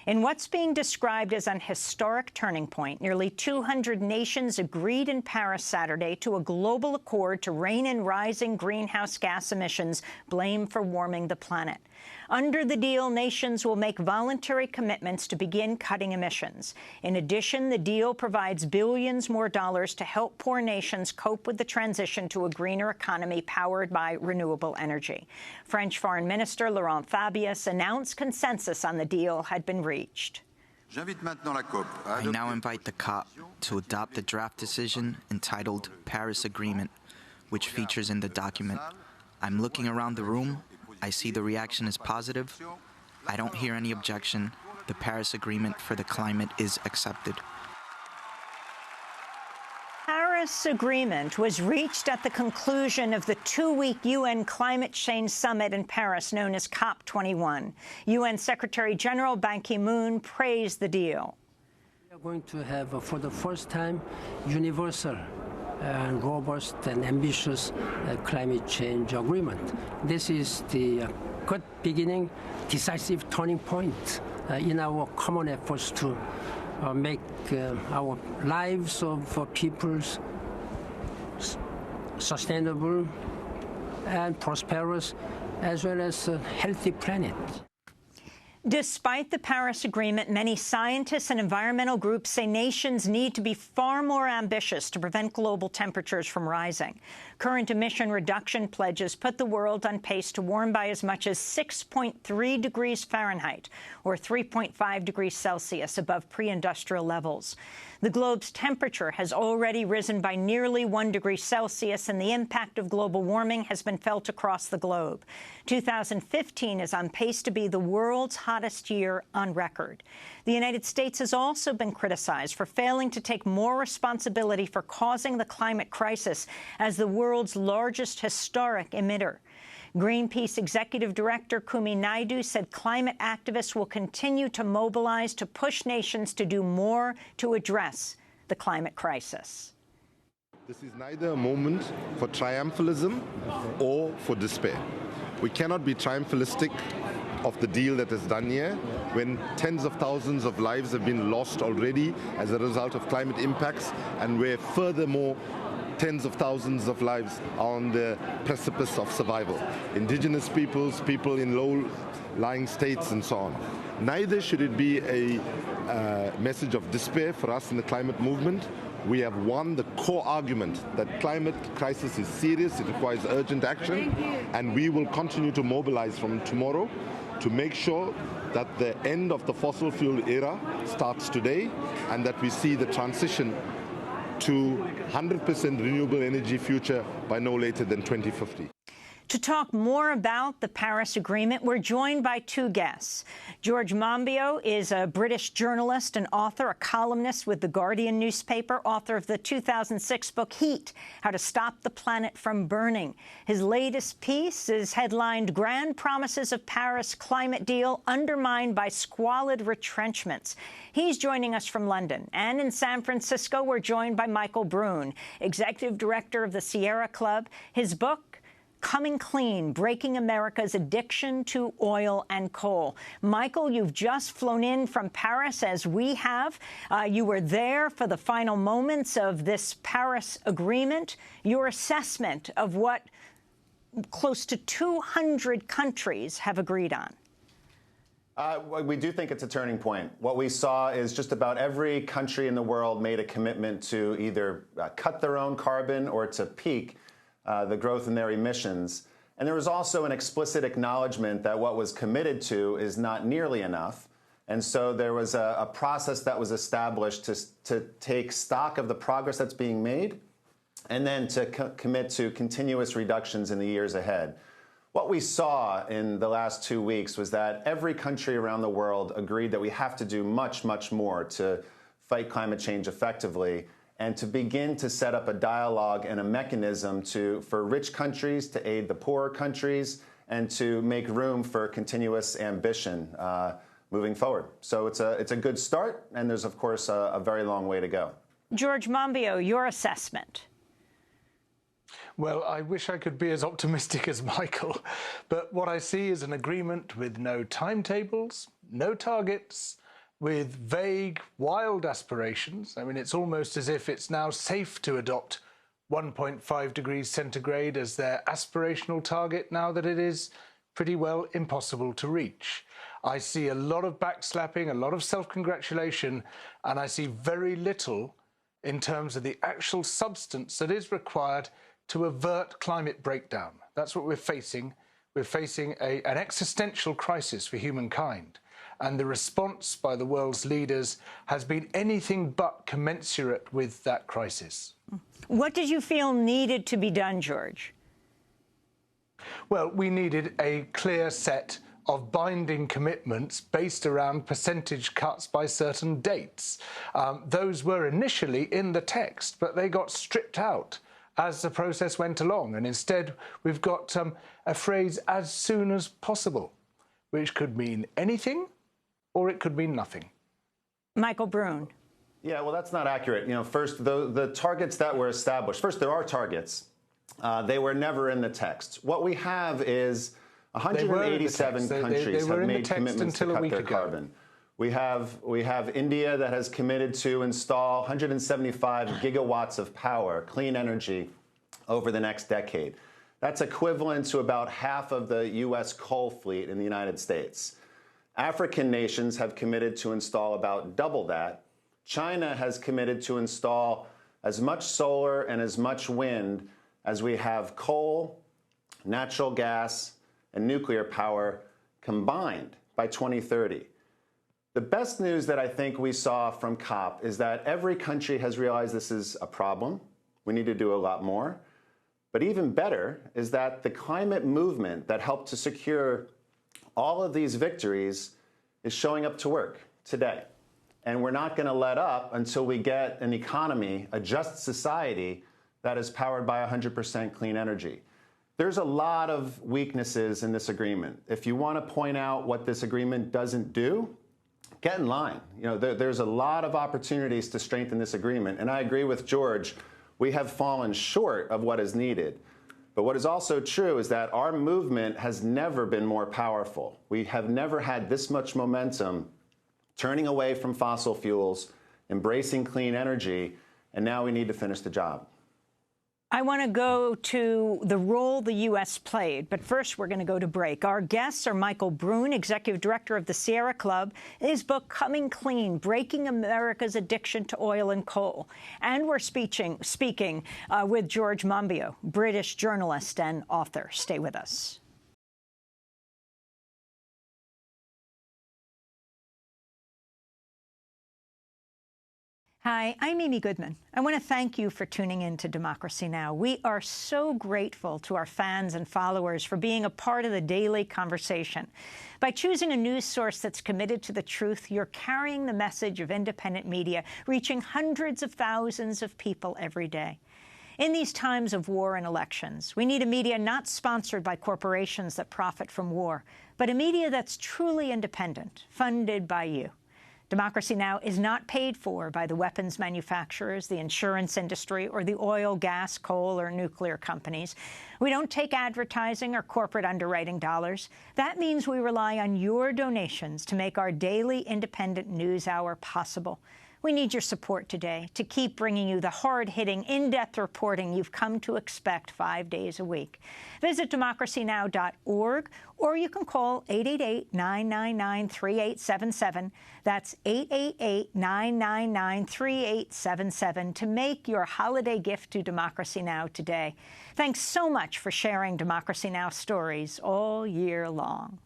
In what's being described as an historic turning point, nearly 200 nations agreed in Paris Saturday to a global accord to rein in rising greenhouse gas emissions blamed for warming the planet. Under the deal, nations will make voluntary commitments to begin cutting emissions. In addition, the deal provides billions more dollars to help poor nations cope with the transition to a greener economy powered by renewable energy. French Foreign Minister Laurent Fabius announced consensus on the deal had been reached. I now invite the COP to adopt the draft decision entitled Paris Agreement, which features in the document. I'm looking around the room. I see the reaction is positive. I don't hear any objection. The Paris Agreement for the climate is accepted. Paris Agreement was reached at the conclusion of the two-week UN Climate Change Summit in Paris, known as COP21. UN Secretary-General Ban Ki-moon praised the deal. We are going to have, for the first time, universal and robust and ambitious climate change agreement. This is the good beginning, decisive turning point in our common efforts to make our lives of peoples sustainable and prosperous, as well as a healthy planet. Despite the Paris Agreement, many scientists and environmental groups say nations need to be far more ambitious to prevent global temperatures from rising. Current emission reduction pledges put the world on pace to warm by as much as 6.3 degrees Fahrenheit, or 3.5 degrees Celsius above pre-industrial levels. The globe's temperature has already risen by nearly 1 degree Celsius, and the impact of global warming has been felt across the globe. 2015 is on pace to be the world's hottest year on record. The United States has also been criticized for failing to take more responsibility for causing the climate crisis as the world's largest historic emitter. Greenpeace Executive Director Kumi Naidoo said climate activists will continue to mobilize to push nations to do more to address the climate crisis. This is neither a moment for triumphalism or for despair. We cannot be triumphalistic of the deal that is done here when tens of thousands of lives have been lost already as a result of climate impacts, and where furthermore tens of thousands of lives are on the precipice of survival. Indigenous peoples, people in low-lying states, and so on. Neither should it be a message of despair for us in the climate movement. We have won the core argument that climate crisis is serious, it requires urgent action, and we will continue to mobilize from tomorrow to make sure that the end of the fossil fuel era starts today, and that we see the transition to 100% renewable energy future by no later than 2050. To talk more about the Paris Agreement, we're joined by two guests. George Monbiot is a British journalist and author, a columnist with The Guardian newspaper, author of the 2006 book Heat, How to Stop the Planet from Burning. His latest piece is headlined Grand Promises of Paris Climate Deal Undermined by Squalid Retrenchments. He's joining us from London. And in San Francisco, we're joined by Michael Brune, Executive Director of the Sierra Club. His book, Coming Clean, Breaking America's Addiction to Oil and Coal. Michael, you've just flown in from Paris, as we have. You were there for the final moments of this Paris Agreement. Your assessment of what close to 200 countries have agreed on. We do think it's a turning point. What we saw is just about every country in the world made a commitment to either cut their own carbon or to peak the growth in their emissions. And there was also an explicit acknowledgement that what was committed to is not nearly enough. And so there was a process that was established to take stock of the progress that's being made and then to commit to continuous reductions in the years ahead. What we saw in the last 2 weeks was that every country around the world agreed that we have to do much, much more to fight climate change effectively, and to begin to set up a dialogue and a mechanism for rich countries to aid the poorer countries and to make room for continuous ambition moving forward. So it's a good start, and there's, of course, a very long way to go. George Monbiot, your assessment. Well, I wish I could be as optimistic as Michael, but what I see is an agreement with no timetables, no targets, with vague, wild aspirations. I mean, it's almost as if it's now safe to adopt 1.5 degrees centigrade as their aspirational target now that it is pretty well impossible to reach. I see a lot of backslapping, a lot of self-congratulation, and I see very little in terms of the actual substance that is required to avert climate breakdown. That's what we're facing. We're facing an existential crisis for humankind. And the response by the world's leaders has been anything but commensurate with that crisis. What did you feel needed to be done, George? Well, we needed a clear set of binding commitments based around percentage cuts by certain dates. Those were initially in the text, but they got stripped out as the process went along. And instead, we've got a phrase, as soon as possible, which could mean anything or it could mean nothing. Michael Brune. Yeah, well, that's not accurate. You know, first, the targets that were established, first, there are targets. They were never in the text. What we have is 187 countries have made commitments to cut their carbon. We have India that has committed to install 175 gigawatts of power, clean energy, over the next decade. That's equivalent to about half of the U.S. coal fleet in the United States. African nations have committed to install about double that. China has committed to install as much solar and as much wind as we have coal, natural gas, and nuclear power combined by 2030. The best news that I think we saw from COP is that every country has realized this is a problem. We need to do a lot more. But even better is that the climate movement that helped to secure all of these victories is showing up to work today. And we're not going to let up until we get an economy, a just society, that is powered by 100% clean energy. There's a lot of weaknesses in this agreement. If you want to point out what this agreement doesn't do, get in line. You know, there's a lot of opportunities to strengthen this agreement. And I agree with George, we have fallen short of what is needed. But what is also true is that our movement has never been more powerful. We have never had this much momentum turning away from fossil fuels, embracing clean energy, and now we need to finish the job. I want to go to the role the U.S. played, but first we're going to go to break. Our guests are Michael Brune, Executive Director of the Sierra Club, his book Coming Clean, Breaking America's Addiction to Oil and Coal. And we're speaking with George Monbiot, British journalist and author. Stay with us. Hi, I'm Amy Goodman. I want to thank you for tuning in to Democracy Now! We are so grateful to our fans and followers for being a part of the daily conversation. By choosing a news source that's committed to the truth, you're carrying the message of independent media, reaching hundreds of thousands of people every day. In these times of war and elections, we need a media not sponsored by corporations that profit from war, but a media that's truly independent, funded by you. Democracy Now! Is not paid for by the weapons manufacturers, the insurance industry, or the oil, gas, coal, or nuclear companies. We don't take advertising or corporate underwriting dollars. That means we rely on your donations to make our daily independent news hour possible. We need your support today to keep bringing you the hard-hitting, in-depth reporting you've come to expect 5 days a week. Visit democracynow.org, or you can call 888-999-3877. That's 888-999-3877 to make your holiday gift to Democracy Now! Today. Thanks so much for sharing Democracy Now! Stories all year long.